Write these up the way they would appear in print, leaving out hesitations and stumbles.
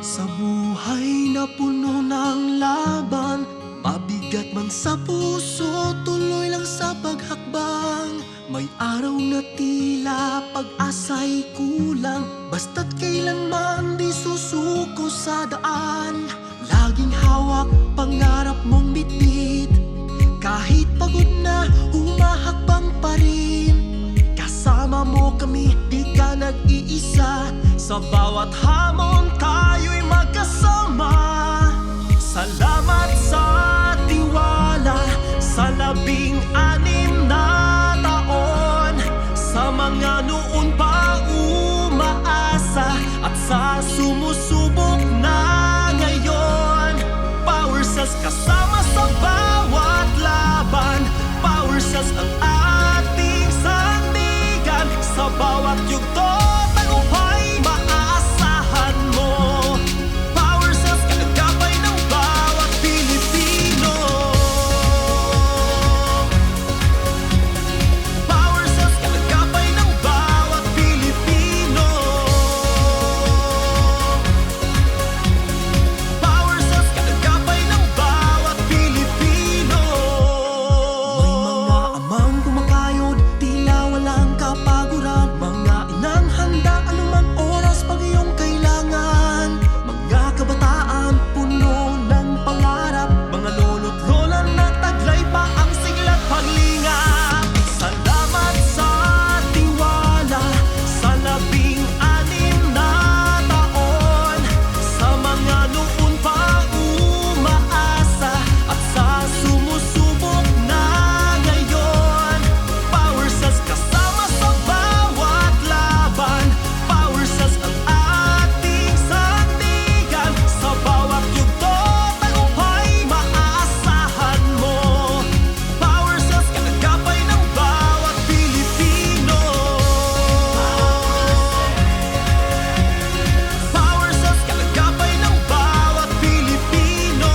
Sa buhay na puno ng laban, mabigat man sa puso, tuloy lang sa paghakbang. May araw na tila pag-asa'y kulang, basta't kailanman di susuko sa daan. Laging hawak pangarap mong bitbit, kahit pagod na humahakbang pa rin. Kasama mo kami, di ka nag-iisa, sa bawat hamon tayo'y magkasama. Salamat sa tiwala, sa 16 na taon, sa mga noon pa umaasa at sa sumusubok na ngayon. Power Cells kasama sa bawat laban, Power Cells ang ating sandigan. Sa bawat yugto tagumpay maaasahan mo. Power Cells kaagapay ng bawat Pilipino. Power Cells kaagapay ng bawat Pilipino. Power Cells kaagapay ng bawat Pilipino. May mga amang kumakayod, tila walang kapaguran. Mga inang handa anumang oras pag iyong kailangan. Mga kabataan puno ng pangarap, mga lolo't lola na taglay pa ang sigla't paglingap. Salamat sa tiwala, sa 16 na taon, sa mga noon pa umaasa at sa sumusubok na ngayon. Power Cells kasama sa bawat laban, Power Cells ang ating sandigan. Sa bawat yugto tagumpay maaasahan mo. Power Cells kaagapay ng bawat Pilipino. Power Cells kaagapay ng bawat Pilipino.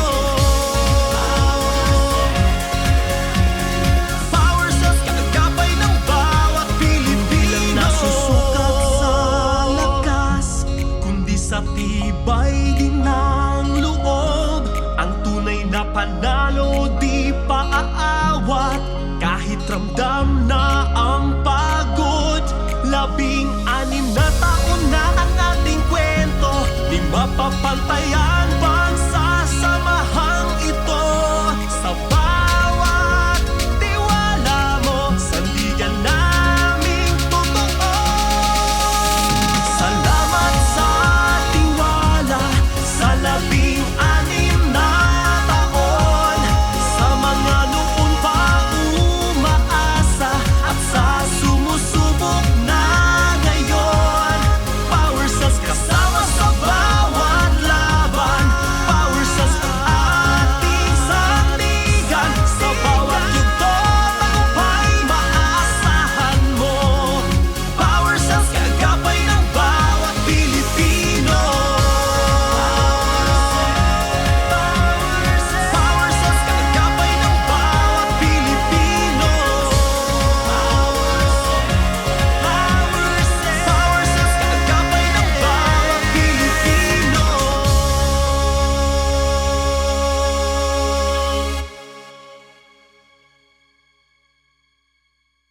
Power Cells kaagapay ng bawat Pilipino. Di lang nasusukat sa lakas, kundi sa tibay din ng loob. Ang tunay na panalo di pa aawat, kahit ramdam na ang pagod. 16 na taon na ang ating kwento, di mapapantaya